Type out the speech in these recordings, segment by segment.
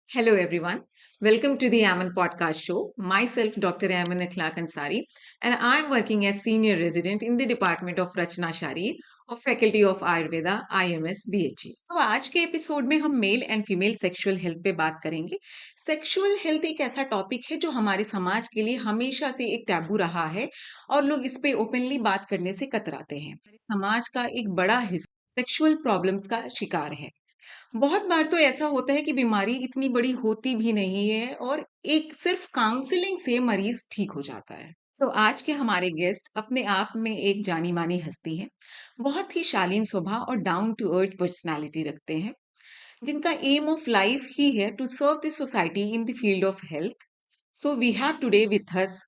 Hello, everyone. Welcome to the Aman Podcast Show. Myself, Dr. Aman Akhlaq Ansari, and I'm working as Senior Resident in the Department of Rachna Sharir of Faculty of Ayurveda, IMS, BHE. तो आज के episode में हम male and female sexual health पे बात करेंगे। Sexual health एक ऐसा टॉपिक है जो हमारे समाज के लिए हमेशा से एक टैबू रहा है और लोग इस पे ओपनली बात करने से कतराते हैं। हमारे समाज का एक बड़ा हिस्सा सेक्सुअल प्रॉब्लम्स का शिकार है। बहुत बार तो ऐसा होता है कि बीमारी इतनी बड़ी होती भी नहीं है और एक सिर्फ काउंसलिंग से मरीज ठीक हो जाता है। तो आज के हमारे गेस्ट अपने आप में एक जानी मानी हस्ती है। बहुत ही शालीन स्वभाव और डाउन टू अर्थ पर्सनालिटी रखते हैं, जिनका एम ऑफ लाइफ ही है to serve the society in the field of health. So we have today with us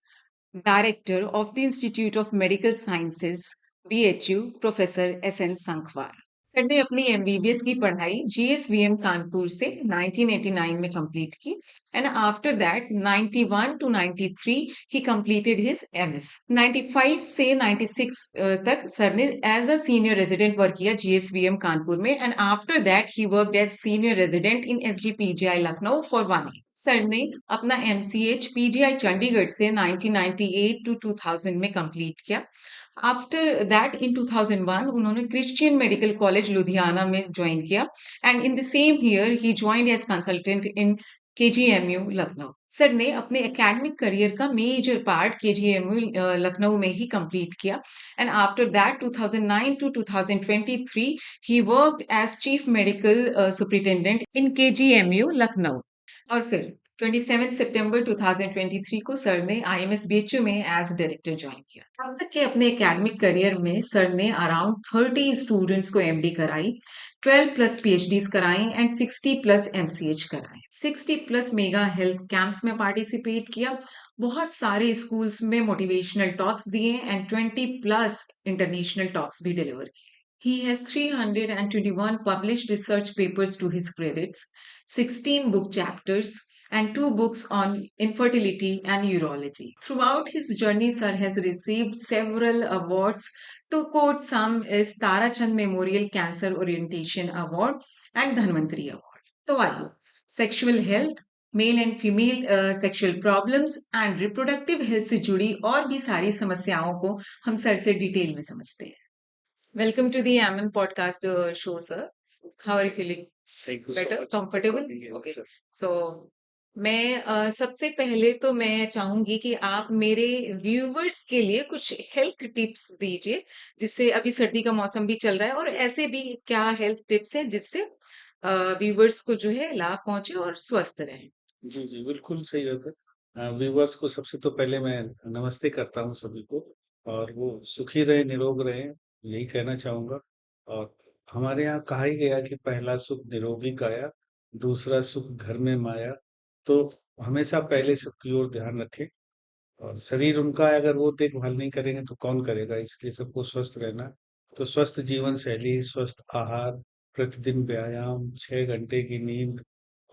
director of the institute of medical sciences, BHU, professor SN Sankhwar. Sir ने अपनी MBBS की पढ़ाई GSVM Kanpur से 1989 में complete की and after that 91 to 93 he completed his MS। 95 से 96 तक sir ने as a senior resident work किया GSVM कानपुर में and after that he worked as senior resident in SGPGI Lucknow for 1 year. Sir ने अपना MCH PGI चंडीगढ़ से 1998 to 2000 में complete किया। आफ्टर दैट इन 2001 उन्होंने क्रिश्चियन मेडिकल कॉलेज लुधियाना में ज्वाइन किया and in the same year he joined as consultant in KGMU Lucknow. Sir ने अपने एकेडमिक करियर का मेजर पार्ट KGMU लखनऊ में ही कंप्लीट किया and after that 2009 to 2023 he worked as chief medical superintendent in KGMU Lucknow. और फिर 27 सितंबर 2023 को सर ने IMS BHU में एज डायरेक्टर ज्वाइन किया। अब तक के अपने एकेडमिक करियर में सर ने अराउंड 30 स्टूडेंट्स को MD कराई, 12 प्लस PhDs कराई एंड 60 प्लस MCH कराए। 60 प्लस मेगा हेल्थ कैंप्स में पार्टिसिपेट किया, बहुत सारे स्कूल्स में मोटिवेशनल टॉक्स दिए एंड 20 प्लस इंटरनेशनल टॉक्स भी डिलीवर किए। He has 321 published research papers to his credits, 16 book chapters, and 2 books on infertility and urology. Throughout his journey, Sir has received several awards. To quote some is Tarachand Memorial Cancer Orientation Award and Dhanvantari Award. तो आइए sexual health, male and female sexual problems and reproductive health से जुड़ी और भी सारी समस्याओं को हम सर से डिटेल में समझते हैं। Welcome to the Ammon podcast show, sir. How are you feeling? Thank you so Better? much for Comfortable? being here, Okay. sir. So, मैं सबसे पहले तो मैं चाहूंगी कि आप मेरे व्यूवर्स के लिए कुछ हेल्थ टिप्स दीजिए, जिससे अभी सर्दी का मौसम भी चल रहा है और ऐसे भी क्या हेल्थ टिप्स हैं जिससे व्यूवर्स को जो है लाभ पहुंचे और स्वस्थ रहें। जी, जी, बिल्कुल सही बात है। व्यूअर्स को सबसे तो पहले मैं नमस्ते करता हूँ सभी को और वो सुखी रहें, निरोग रहें, यही कहना चाहूँगा। और हमारे यहाँ कहा ही गया कि पहला सुख निरोगी काया, दूसरा सुख घर में माया। तो हमेशा पहले सुख की ओर ध्यान रखें और शरीर उनका है, अगर वो देखभाल नहीं करेंगे तो कौन करेगा? इसलिए सबको स्वस्थ रहना है। तो स्वस्थ जीवन शैली, स्वस्थ आहार, प्रतिदिन व्यायाम, 6 घंटे की नींद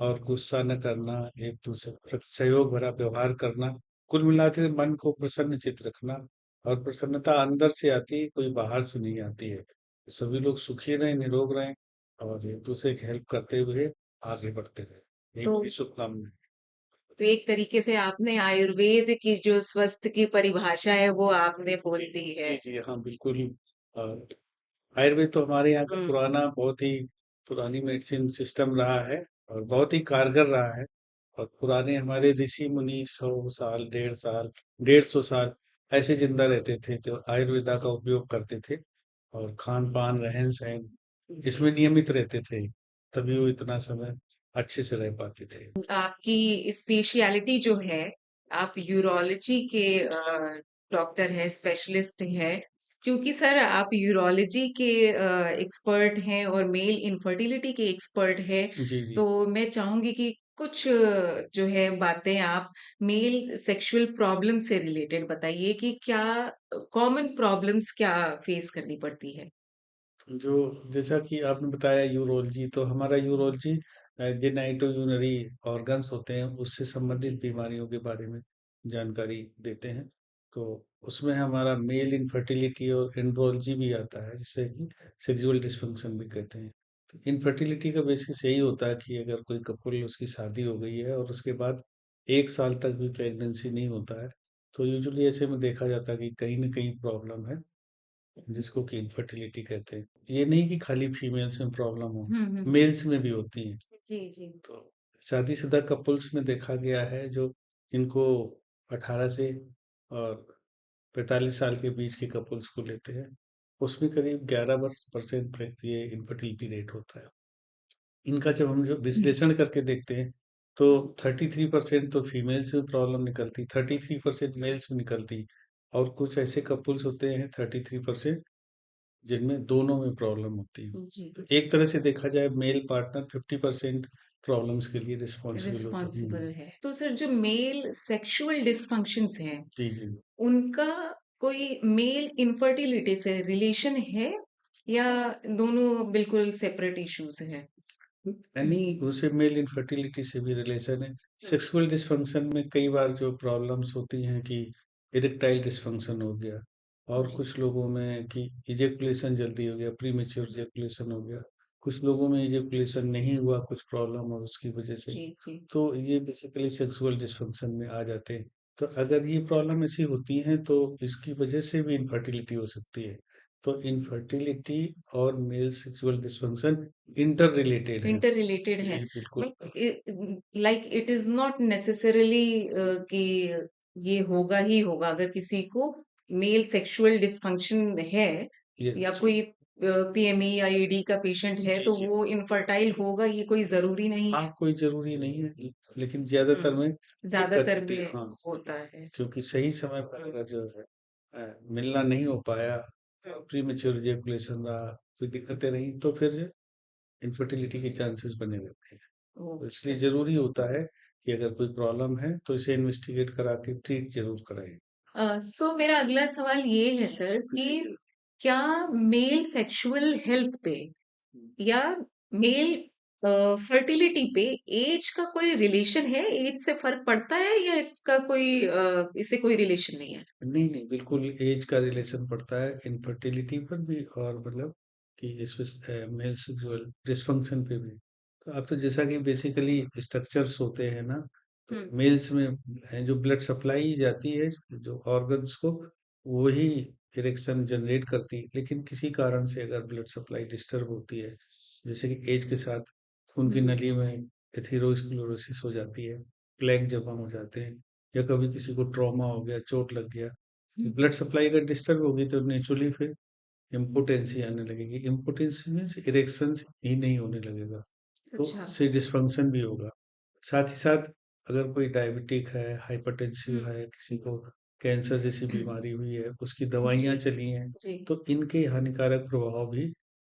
और गुस्सा न करना, एक दूसरे के प्रति सहयोग भरा व्यवहार करना, कुल मिला के मन को प्रसन्नचित्त रखना। और प्रसन्नता अंदर से आती है, कोई बाहर से नहीं आती है। तो सभी लोग सुखी रहें, निरोग रहें और एक दूसरे की हेल्प करते हुए आगे बढ़ते रहें। तो यही मेरी शुभकामनाएं। तो एक तरीके से आपने आयुर्वेद की जो स्वस्थ की परिभाषा है वो आपने बोल जी, दी है। जी, जी, हाँ, बिल्कुल। अ, आयुर्वेद तो हमारे यहाँ का हम्म। पुराना, बहुत ही पुरानी मेडिसिन सिस्टम रहा है और बहुत ही कारगर रहा है। और पुराने हमारे ऋषि मुनि 100 साल, 150 साल, 150 साल ऐसे जिंदा रहते थे, तो आयुर्वेदा का उपयोग करते थे और खान पान, रहन सहन जी। इसमें नियमित रहते थे, तभी वो इतना समय अच्छे से रह पाते थे। आपकी स्पेशलिटी जो है, आप यूरोलॉजी के डॉक्टर हैं, स्पेशलिस्ट हैं। क्योंकि सर आप यूरोलॉजी के एक्सपर्ट हैं और मेल इनफर्टिलिटी के एक्सपर्ट हैं, जी, जी। तो मैं चाहूंगी कि कुछ जो है बातें आप मेल सेक्सुअल प्रॉब्लम से रिलेटेड बताइए कि क्या कॉमन प्रॉब्लम्स क्या फेस करनी पड़ती है। जो जैसा कि आपने बताया यूरोलॉजी, तो हमारा यूरोलॉजी जेनाइटो यूनरी ऑर्गन्स होते हैं, उससे संबंधित बीमारियों के बारे में जानकारी देते हैं। तो उसमें हमारा मेल इनफर्टिलिटी और एंड्रोलॉजी भी आता है, जिसे कि सेक्सुअल डिस्फंक्शन भी कहते हैं। तो इनफर्टिलिटी का बेसिस यही होता है कि अगर कोई कपल उसकी शादी हो गई है और उसके बाद 1 साल तक भी प्रेगनेंसी नहीं होता है, तो यूजुअली ऐसे में देखा जाता है कि कहीं न कहीं प्रॉब्लम है, जिसको कि इनफर्टिलिटी कहते हैं। ये नहीं कि खाली फीमेल्स में प्रॉब्लम हो, मेल्स में भी होती है। जी, जी। तो शादीशुदा कपल्स में देखा गया है जो जिनको 18 से और 45 साल के बीच के कपल्स को लेते हैं, उसमें करीब 11 वर्ष परसेंट ये इनफर्टिलिटी रेट होता है। इनका जब हम जो विश्लेषण करके देखते हैं, तो 33% तो फीमेल्स में प्रॉब्लम निकलती, 33% मेल्स में निकलती और कुछ ऐसे कपल्स होते हैं 33% जिनमें दोनों में प्रॉब्लम होती है। जी। तो एक तरह से देखा जाए मेल पार्टनर 50% प्रॉब्लम्स के लिए रिस्पॉन्सिबल होता है। रिस्पॉन्सिबल है। तो सर जो मेल सेक्सुअल डिस्फंक्शंस हैं, जी, जी। उनका कोई मेल इनफर्टिलिटी से रिलेशन है या दोनों बिल्कुल सेपरेट इश्यूज हैं? नहीं, उसे मेल इनफर्टिलिटी से भी रिलेशन है। सेक्सुअल डिस्फंक्शन में कई बार जो प्रॉब्लम्स होती हैं कि इरेक्टाइल डिस्फंक्शन हो गया और जी, कुछ लोगों में कि इजैकुलेशन जल्दी हो गया, प्रीमेच्योर इजैकुलेशन हो गया। कुछ लोगों में इजैकुलेशन नहीं हुआ, कुछ प्रॉब्लम और उसकी वजह से। जी, जी। तो ये बेसिकली सेक्सुअल डिस्फंक्शन में आ जाते हैं। तो अगर ये प्रॉब्लम ऐसी होती हैं तो इसकी वजह से भी इनफर्टिलिटी हो सकती है। तो इनफर्टिलिटी और male sexual dysfunction inter related है। इंटर रिलेटेड है। जी, बिल्कुल। But like it is not necessarily कि ये होगा ही होगा। अगर किसी को मेल सेक्सुअल डिस्फंक्शन है ये या जी, कोई पीएमई या ईडी का पेशेंट है जी, तो जी। वो इनफर्टाइल होगा, ये कोई जरूरी नहीं हाँ, है। कोई ज़रूरी नहीं है लेकिन ज़्यादातर में दिक्कत ज्यादातर होती है। में हाँ, होता है। क्योंकि सही समय पर अगर जो है मिलना नहीं हो पाया, प्रीमेच्योर इजैकुलेशन रहा, कोई दिक्कतें रहीं तो फिर इनफर्टिलिटी के चांसेस बने रहते हैं। तो ओके इसलिए सर। ज़रूरी होता है कि अगर कोई प्रॉब्लम है तो इसे इन्वेस्टिगेट करा के ट्रीट ज़रूर कराएँ। तो मेरा अगला सवाल ये है सर कि क्या मेल सेक्सुअल हेल्थ पे या मेल फर्टिलिटी पे एज का कोई रिलेशन है? एज से फर्क पड़ता है या इसका कोई इससे कोई रिलेशन नहीं है? नहीं, नहीं, बिल्कुल ऐज का रिलेशन पड़ता है इनफर्टिलिटी पर भी और मतलब कि मेल सेक्सुअल डिस्फंक्शन पे भी। तो अब तो जैसा कि बेसिकली स्ट्रक्चर्स होते हैं ना, तो हम्म। मेल्स में जो ब्लड सप्लाई जाती है जो ऑर्गन्स को, वही इरेक्शन जनरेट करती है। लेकिन किसी कारण से अगर ब्लड सप्लाई डिस्टर्ब होती है, जैसे कि एज के साथ खून की हम्म। नली में एथेरोस्क्लेरोसिस हो जाती है, प्लेग जमा हो जाते हैं या कभी किसी को ट्रॉमा हो गया, चोट लग गया, तो हम्म। ब्लड सप्लाई अगर डिस्टर्ब होगी तो नेचुरली फिर इम्पोटेंसी आने लगेगी। इम्पोटेंसी मीन्स इरेक्शंस ही नहीं होने लगेगा, तो अच्छा। उससे डिस्फंक्शन भी होगा। साथ ही साथ अगर कोई डायबिटिक है, हाइपरटेंसिव हम्म। है, किसी को कैंसर जैसी बीमारी हुई है, उसकी जी, दवाइयाँ चली हैं, जी। तो इनके हानिकारक प्रभाव भी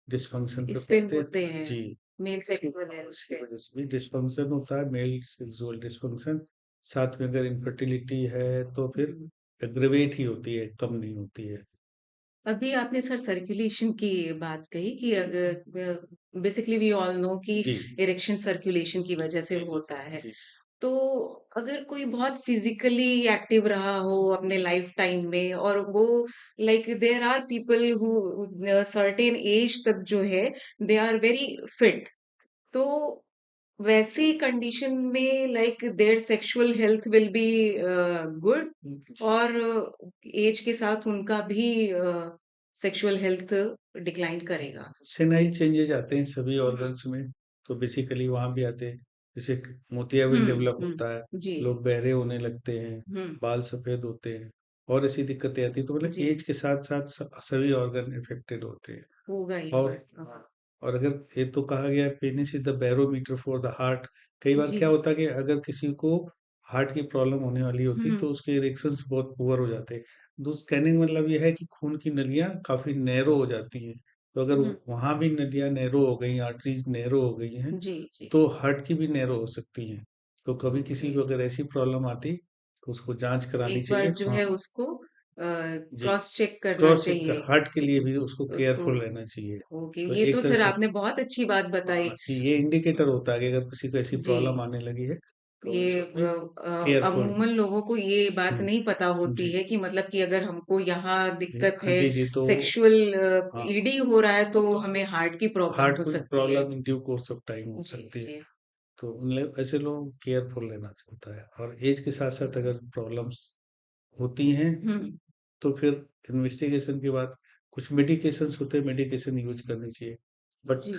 डिस्फंक्शन पे इस पे पड़ते हैं। होते हैं। जी, मेल इसकी सेक्सुअल हेल्थ इसकी पे। वजह से भी डिस्फंक्शन होता है, मेल सेक्सुअल डिस्फंक्शन। साथ में अगर इनफर्टिलिटी है तो फिर हम्म। एग्रवेट ही होती है, कम नहीं होती है। अभी आपने सर सर्कुलेशन की बात कही कि अगर बेसिकली वी ऑल नो कि जी, इरेक्शन सर्कुलेशन की वजह से जी, जी, होता है। जी, तो अगर कोई बहुत फिजिकली एक्टिव रहा हो अपने लाइफ टाइम में और वो like there are people who certain age तक जो है दे आर वेरी फिट, तो वैसी कंडीशन में like there sexual health will be good जी। और एज के साथ उनका भी सेक्सुअल हेल्थ डिक्लाइन करेगा। सेनाइल चेंजेज आते हैं सभी ऑर्गन्स में, तो बेसिकली वहाँ भी आते हैं। जैसे मोतियाबिंद डेवलप होता है, जी। लोग बहरे होने लगते हैं, हम्म। बाल सफेद होते हैं और ऐसी दिक्कतें आती हैं। तो मतलब जी। एज के साथ-साथ सभी ऑर्गन इफेक्टेड होते हैं। होगा ही और होगा। हाँ, और अगर ये तो कहा गया है penis is the barometer for the heart. कई बार जी। क्या होता है कि अगर किसी को हार्ट की प्रॉब्लम होने वाली होती है हम्म। तो उसके इरेक्शंस बहुत पुअर हो जाते हैं। तो स्कैनिंग मतलब ये है कि खून की नलियाँ काफ़ी नैरो हो जाती हैं। तो अगर हम्म। वहाँ भी नलियाँ नैरो हो गई, आर्टरीज नैरो हो गई हैं, जी, जी। तो हार्ट की भी नैरो हो सकती हैं। तो कभी ओके। किसी को अगर ऐसी प्रॉब्लम आती तो उसको जाँच करानी एक बार चाहिए। जो हाँ, है उसको जी। क्रॉस चेक करना क्रॉस चेक चाहिए हार्ट के कि लिए भी उसको उसको। केयरफुल रहना चाहिए। ओके, तो ये तो एक तरह सर से आपने बहुत अच्छी बात बताई। हाँ, जी, ये इंडिकेटर होता है कि अगर किसी को ऐसी जी। प्रॉब्लम आने लगी है, तो ये इसमें केयरफुल। अमूमन लोगों को ये बात हुँ, नहीं पता होती जी। है कि मतलब कि अगर हमको यहाँ ये दिक्कत हाँ है, जी, जी, तो सेक्सुअल हाँ, ईडी हो रहा है तो तो हमें हार्ट की प्रॉब्लम हार्ट हो कोई सकती है। Problem in due course of time हो जी, सकती है। जी। तो ऐसे लोगों को केयरफुल रहना होता है और एज के साथ-साथ अगर प्रॉब्लम्स होती हैं, हुँ, तो फिर इन्वेस्टिगेशन के बाद कुछ मेडिकेशंस होते हैं, मेडिकेशन यूज़ करनी चाहिए। बट जी,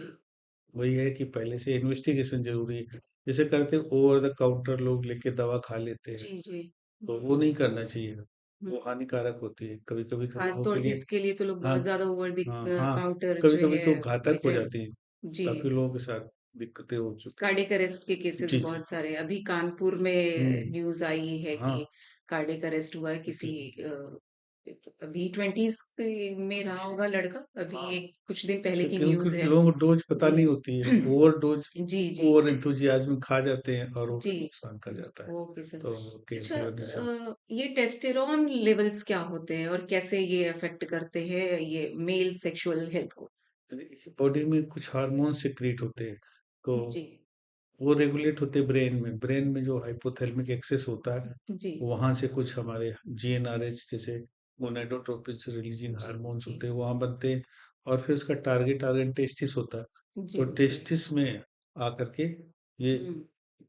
वही है कि पहले से इन्वेस्टिगेशन ज़रूरी है। जैसे करते ओवर द काउंटर लोग लेके दवा खा लेते हैं, जी, जी। तो हुँ, वो नहीं करना चाहिए। हुँ। वो हानिकारक होती है। कभी-कभी तो खास लोगों तौर के से लिए इसके लिए तो लोग हाँ, बहुत ज़्यादा ओवर द हाँ, हाँ, काउंटर जो कभी-कभी है तो घातक हो बेटर जाती है। जी। काफ़ी लोगों के साथ दिक्कतें हो चुकी कार्डियक अरेस्ट के हैं। केसेस जी, जी। बहुत सारे अभी कानपुर में हुँ, न्यूज़ आई है हाँ, कि कार्डियक अरेस्ट हुआ है किसी जी, अभी 20s के में रहा होगा लड़का हाँ। अभी कुछ दिन पहले की क्योंकि न्यूज़ है। लोगों को डोज़ पता जी। नहीं होती है। ओवरडोज़ जी, जी। ओवर एंथुसियाज़्म खा जाते हैं और वो जी। फिर नुकसान कर जाता है। Okay sir. तो अच्छा केयरफुल रहना चाहिए। ये टेस्टेरोन लेवल्स क्या होते हैं और कैसे ये अफ़ेक्ट करते हैं ये मेल सेक्सुअल हेल्थ को? देखिए, बॉडी में कुछ हार्मोन सिक्रीट होते हैं, तो जी, वो रेगुलेट होते हैं ब्रेन में। ब्रेन में जो हाइपोथैलेमिक एक्सेस होता है, जी, वहाँ से कुछ हमारे जीएनआरएच जैसे गोनाडोट्रोपिन से रिलीजिंग जी, हार्मोन्स जी, होते हैं, वहाँ बनते हैं और फिर उसका टारगेट ऑर्गन टेस्टिस होता है। जी, तो जी। टेस्टिस में आकर के ये हुँ,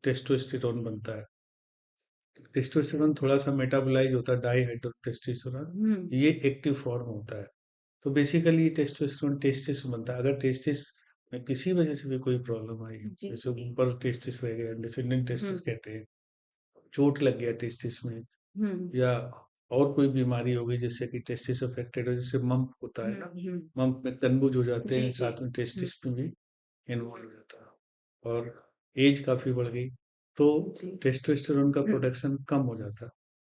टेस्टोस्टेरोन बनता है। टेस्टोस्टेरोन थोड़ा-सा मेटाबोलाइज़ होता है डाइहाइड्रोटेस्टोस्टेरोन, हुँ, ये एक्टिव फॉर्म होता है। तो बेसिकली टेस्टोस्टेरोन टेस्टिस में बनता है। अगर टेस्टिस में किसी वजह से भी कोई प्रॉब्लम आई, जी, जैसे ऊपर टेस्टिस रह गया, डिसेंडेंट हुँ, टेस्टिस कहते हैं, चोट लग गया टेस्टिस में हुँ, या और कोई बीमारी हो गई जिससे कि टेस्टिस अफेक्टेड हो, जैसे मम्प होता है हुँ, ना, हुँ। मम्प में तंबुज हो जाते जी, हैं, जी। साथ में हुँ, टेस्टिस में भी इन्वॉल्व हो जाता है और एज काफ़ी बढ़ गई, तो जी। टेस्टोस्टेरोन का हुँ, प्रोडक्शन कम हो जाता है।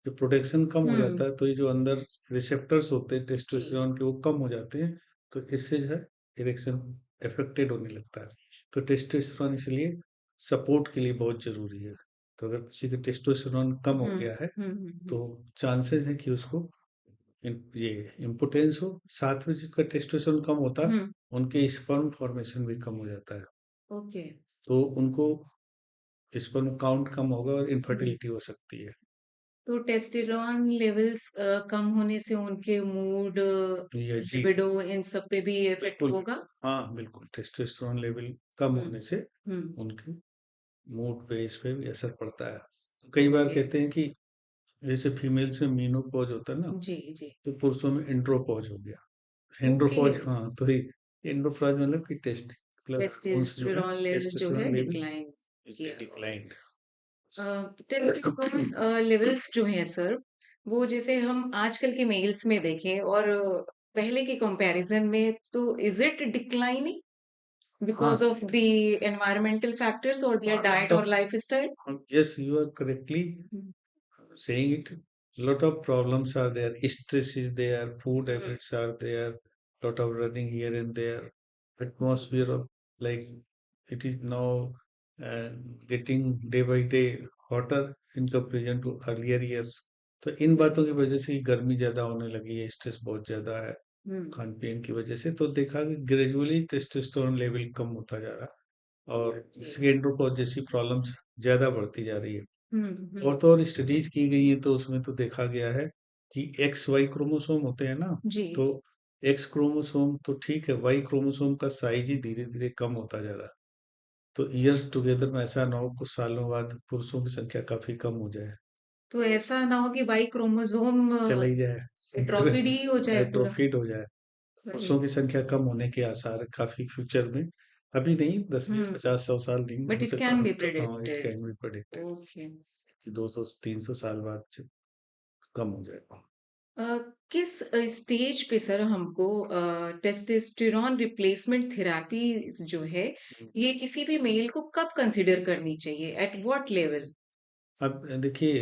जब प्रोडक्शन कम हो हुँ, जाता है, तो ये जो अंदर रिसेप्टर्स होते हैं जी। टेस्टोस्टेरोन के, वो कम हो जाते हैं, तो इससे जो है इरेक्शन अफेक्टेड होने लगता है। तो टेस्टोस्टेरोन इसलिए सपोर्ट के लिए बहुत ज़रूरी है। तो अगर किसी का टेस्टोस्टेरोन कम हो हुँ, गया है, हुँ, हुँ, तो हुँ। चांसेस है कि उसको ये इम्पोटेंस हो, साथ में जिसका टेस्टोस्टेरोन कम होता है, हुँ, उनके स्पर्म फॉर्मेशन भी कम हो जाता है। ओके। तो उनको स्पर्म काउंट कम होगा और हुँ। इनफर्टिलिटी हो सकती है। तो टेस्टेरोन लेवल्स कम होने से उनके मूड, ये जी, लिबिडो इन सब पे भी इफ़ेक्ट बिल्कुल। होगा? हाँ, बिल्कुल टेस्टोस्टेरोन लेवल कम हुँ, होने से हुँ, उनके मूड पे इस पे भी असर पड़ता है। तो कई बार ओके। कहते हैं कि जैसे फीमेल्स में मेनोपॉज़ होता है ना, जी, जी। तो पुरुषों में एंड्रोपॉज़ हो गया। ओके। एंड्रोपॉज़ हाँ, तो ये एंड्रोपॉज़ मतलब कि टेस्ट मतलब हार्मोन्स जो है टेस्टोस्टेरोन लेवल जो है टेस्टोस्टेरोन लेवल डिक्लाइन इज़ किया। डिक्लाइंड। अ, टेस्टोस्टेरोन लेवल्स जो हैं सर, वो जैसे हम आजकल के मेल्स में देखें और पहले के कंपैरिजन में तो इज़ इट डिक्लाइनिंग हाँ, because of the environmental factors और देयर हाँ, डाइट और lifestyle? Yes you are correctly hmm, saying it. Lot of problems are there. Stress is there. Food hmm, habits are there. Lot of running here and there. Atmosphere of like it is now uh, getting day by day hotter in comparison to earlier years. तो इन हुँ, बातों की वजह से ही गर्मी ज्यादा होने लगी है, स्ट्रेस बहुत ज्यादा है हुँ, खान पीन की वजह से, तो देखा कि ग्रेजुअली टेस्टोस्टेरोन लेवल कम होता जा रहा है और जी। स्किन जैसी प्रॉब्लम्स ज्यादा बढ़ती जा रही है। हुँ, हुँ, और तो और स्टडीज की गई हैं, तो उसमें तो देखा गया है कि एक्स वाई क्रोमोसोम होते हैं ना, जी। तो एक्स क्रोमोसोम तो ठीक है, वाई क्रोमोसोम का साइज ही धीरे धीरे कम होता जा रहा है। तो ईयर्स टुगेदर में ऐसा ना हो कुछ सालों बाद पुरुषों की संख्या काफी कम हो जाए, तो ऐसा ना हो कि वाई क्रोमोसोम चला ही जाए, एट्रोफिड ही हो जाए पूरा? एट्रोफिड हो जाए। वही। पुरुषों की संख्या कम होने के आसार है काफी फ्यूचर में। अभी नहीं, 10 20 हुँ, 50 100 साल नहीं बट हो इट सकता, कैन बी हाँ it predicted. Can be predicted okay. कि 200 300 साल बाद कम हो जाएगा। अ, किस स्टेज पे सर हमको टेस्टोस्टेरोन रिप्लेसमेंट थेरेपी जो है, ये किसी भी मेल को कब कंसीडर करनी चाहिए? At what level? अब देखिए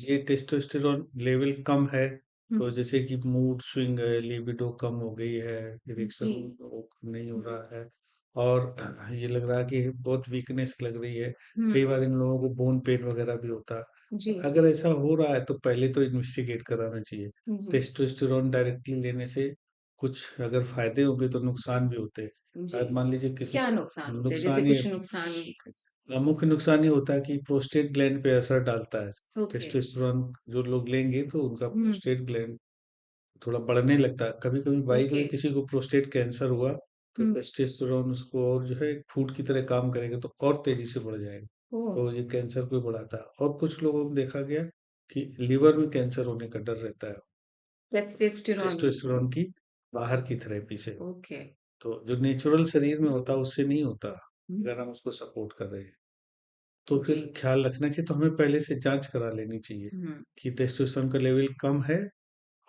ये टेस्टोस्टेरोन लेवल कम है, हुँ, तो जैसे कि मूड स्विंग है, लिबिडो कम हो गई है, इरेक्शन जी। नहीं हो हुँ, रहा है और ये लग रहा है कि बहुत वीकनेस लग रही है। हुँ, कई बार इन लोगों को बोन पेन वगैरह भी होता है। तो जी, जी। अगर ऐसा हो रहा है तो पहले तो इन्वेस्टिगेट कराना चाहिए। जी। टेस्टोस्टेरोन डायरेक्टली लेने से कुछ अगर फ़ायदे होंगे तो नुकसान भी होते हैं। जी। मान लीजिए किसी क्या नुकसान होते हैं? जैसे नुकसान ये कुछ नुकसान मुख्य नुकसान ये होता है कि प्रोस्टेट ग्लैंड पे असर डालता है। ओके। टेस्टोस्टेरोन जो लोग लेंगे तो उनका हुँ, प्रोस्टेट ग्लैंड थोड़ा बढ़ने लगता है। कभी-कभी बाई द ओके। वे किसी को प्रोस्टेट कैंसर हुआ तो हुँ, टेस्टोस्टेरोन उसको और जो है फूड की तरह काम करेगा तो और तेज़ी से बढ़ जाएगा। ओह! तो ये कैंसर को बढ़ाता है और कुछ लोगों में देखा गया कि लिवर में कैंसर होने का डर रहता है टेस्टोस्टेरोन टेस्टोस्टेरोन की बाहर की थेरेपी से। ओके। तो जो नेचुरल शरीर में होता है उससे नहीं होता, हुँ, अगर हम उसको सपोर्ट कर रहे हैं। तो जी। फिर ख्याल रखना चाहिए तो हमें पहले से जाँच करा लेनी चाहिए हुँ, कि टेस्टोस्टेरोन का लेवल कम है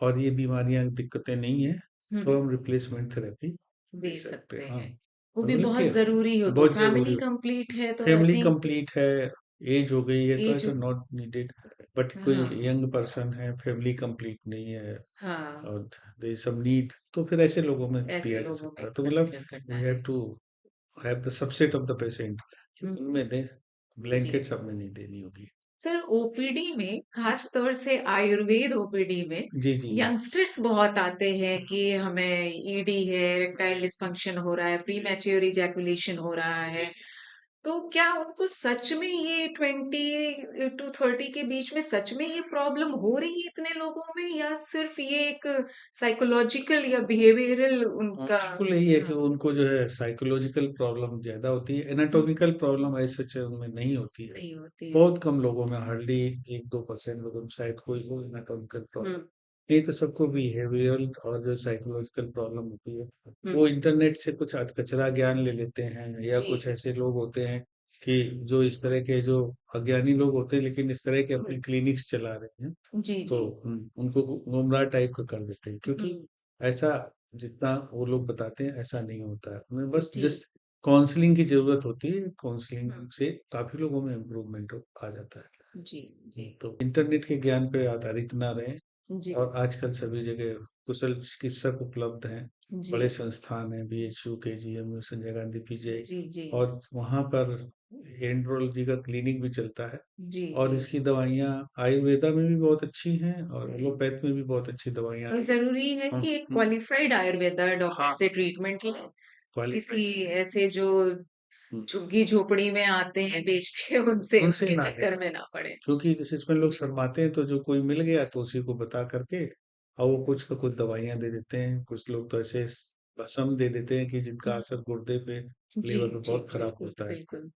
और ये बीमारियाँ दिक्कतें नहीं हैं, हुँ, तो हम रिप्लेसमेंट थेरेपी दे दे सकते सकते हैं। हाँ, हैं। वो और भी मतलब बहुत कि ज़रूरी हो तो बहुत ज़रूरी फैमिली हो कंप्लीट है तो आई फैमिली थिंक कंप्लीट है, एज हो गई है तो एज ऐसा नॉट नीडेड बट कोई हाँ, यंग पर्सन है, फैमिली कंप्लीट नहीं है हाँ, और देयर इज सम नीड तो फिर ऐसे लोगों में ऐसे दिया जा लोगों सकता में है। तो मतलब कंसीडर करना वी है। Have to have the subset of the patient हुँ, उनमें दें, जी। ब्लैंकेट सब में नहीं देनी होगी। सर ओपीडी में खास तौर से आयुर्वेद ओपीडी में जी, जी। यंगस्टर्स बहुत आते हैं कि हमें ईडी है, इरेक्टाइल डिसफंक्शन हो रहा है, प्रीमैच्योर इजैकुलेशन हो रहा जी, है। जी। तो क्या उनको सच में ये 20 टू 30 के बीच में सच में ये प्रॉब्लम हो रही है इतने लोगों में या सिर्फ ये एक साइकोलॉजिकल या बिहेवियरल उनका बिल्कुल यही है कि हाँ, उनको जो है साइकोलॉजिकल प्रॉब्लम ज़्यादा होती है, हुँ, एनाटॉमिकल प्रॉब्लम एज़ सच उनमें नहीं होती है। नहीं होती है। बहुत कम लोगों में हार्डली 1-2% लोगों में शायद कोई हो एनाटॉमिकल हुँ, प्रॉब्लम। नहीं तो सबको बिहेवियरल और जो साइकोलॉजिकल प्रॉब्लम होती है, हुँ, वो इंटरनेट से कुछ कचरा ज्ञान ले लेते हैं या जी, कुछ ऐसे लोग होते हैं कि जो इस तरह के जो अज्ञानी लोग होते हैं लेकिन इस तरह के हुँ, अपनी क्लिनिक्स चला रहे हैं, जी, तो जी। उनको गुमराह टाइप का कर देते हैं क्योंकि हुँ, ऐसा जितना वो लोग बताते हैं ऐसा नहीं होता है। उन्हें बस जी, जस्ट काउंसलिंग की ज़रूरत होती है, हुँ, काउंसलिंग से काफ़ी लोगों में इम्प्रूवमेंट आ जाता है। जी, जी, तो इंटरनेट के ज्ञान पे आधारित ना रहें जी, और आजकल सभी जगह कुशल चिकित्सक उपलब्ध हैं। जी, बड़े संस्थान हैं BHU, KGM, Sanjay Gandhi, PGI जी, जी, और वहाँ पर एंड्रोलॉजी का क्लिनिक भी चलता है जी, और जी। इसकी दवाइयाँ आयुर्वेदा में भी बहुत अच्छी हैं और एलोपैथ में भी बहुत अच्छी दवाइयाँ और हैं। ज़रूरी है हुँ, कि एक हुँ। क्वालिफाइड आयुर्वेदा डॉक्टर हाँ, से ट्रीटमेंट लें। किसी क्वालिफ़ाइड चाहिए। ऐसे जो हुँ, झुग्गी-झोपड़ी में आते हैं बेचने उनसे उनसे उनके ना लें चक्कर में ना पड़े। क्योंकि जैसे इसमें लोग शर्माते हैं तो जो कोई मिल गया तो उसी को बता करके और वो कुछ का कुछ दवाइयाँ दे देते हैं। कुछ लोग तो ऐसे भस्म दे देते हैं कि जिनका हुँ, असर गुर्दे पे, जी, लीवर पे जी, बहुत खराब बिल्कुल, होता है। बिल्कुल।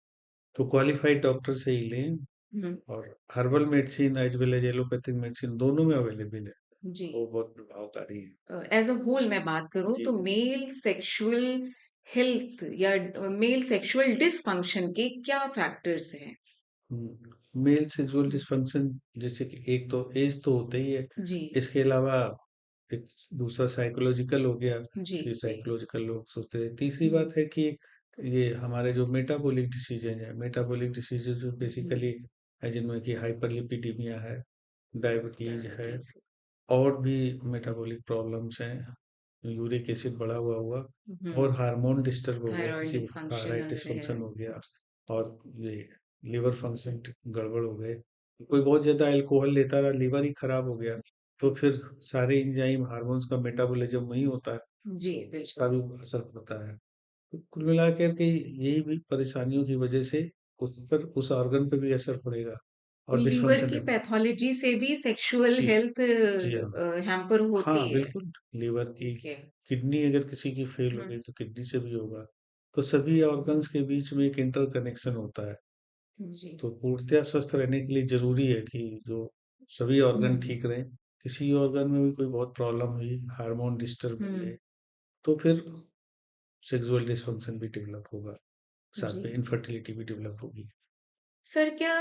तो क्वालिफ़ाइड डॉक्टर से ही लें हुँ, और herbal medicine as well as allopathic medicine दोनों में अवेलेबल है। जी। वो बहुत प्रभावकारी है। एज़ अ होल मैं बात करूँ जी, तो जी। मेल सेक्सुअल हेल्थ या मेल सेक्सुअल डिसफंक्शन के क्या फैक्टर्स हैं? मेल सेक्सुअल हुँ, डिस्फंक्शन जैसे कि एक तो एज तो होता ही है। जी, इसके अलावा एक दूसरा साइकोलॉजिकल हो गया जी, कि जी। साइकोलॉजिकल लोग सोचते हैं। तीसरी हुँ, बात है कि ये हमारे जो मेटाबॉलिक डिसीज़न है, मेटाबॉलिक डिसीज़ जो हुँ, बेसिकली है जिनमें कि हाइपरलिपिडेमिया है, डायबिटीज़ है डायबिटीज़। और भी मेटाबॉलिक प्रॉब्लम्स हैं, यूरिक एसिड बढ़ा हुआ हुँ, और हार्मोन डिस्टर्ब हो गया, थायरॉइड किसी को डिसफंक्शन थायराइड अगर है। डिस्फंक्शन हो गया और ये लिवर फंक्शन गड़बड़ हो गए। कोई बहुत ज़्यादा अल्कोहल लेता रहा, लिवर ही खराब हो गया, तो फिर सारे एंजाइम हार्मोन्स का मेटाबॉलिज्म वहीं होता है, जी, तो उसका बिल्कुल। भी असर पड़ता है। तो कुल मिलाकर के यही भी परेशानियों की वजह से उस पर उस ऑर्गन पे भी असर पड़ेगा तो और लीवर डिस्फंक्शन की पैथोलॉजी से भी सेक्सुअल जी, हेल्थ जी हाँ। हैम्पर होती हाँ, है। बिल्कुल, लीवर की ओके। किडनी अगर किसी की फेल हो हुँ, गई तो किडनी से भी होगा। तो सभी ऑर्गन्स के बीच में एक इंटरकनेक्शन होता है। जी। तो पूर्णतया स्वस्थ रहने के लिए ज़रूरी है कि जो सभी ऑर्गन हुँ, ठीक रहें। किसी ऑर्गन में भी कोई बहुत प्रॉब्लम हुई, हार्मोन डिस्टर्ब हुँ, हुए, तो फिर सेक्सुअल डिस्फंक्शन भी डेवलप होगा। साथ जी। में इनफर्टिलिटी भी डेवलप होगी। सर क्या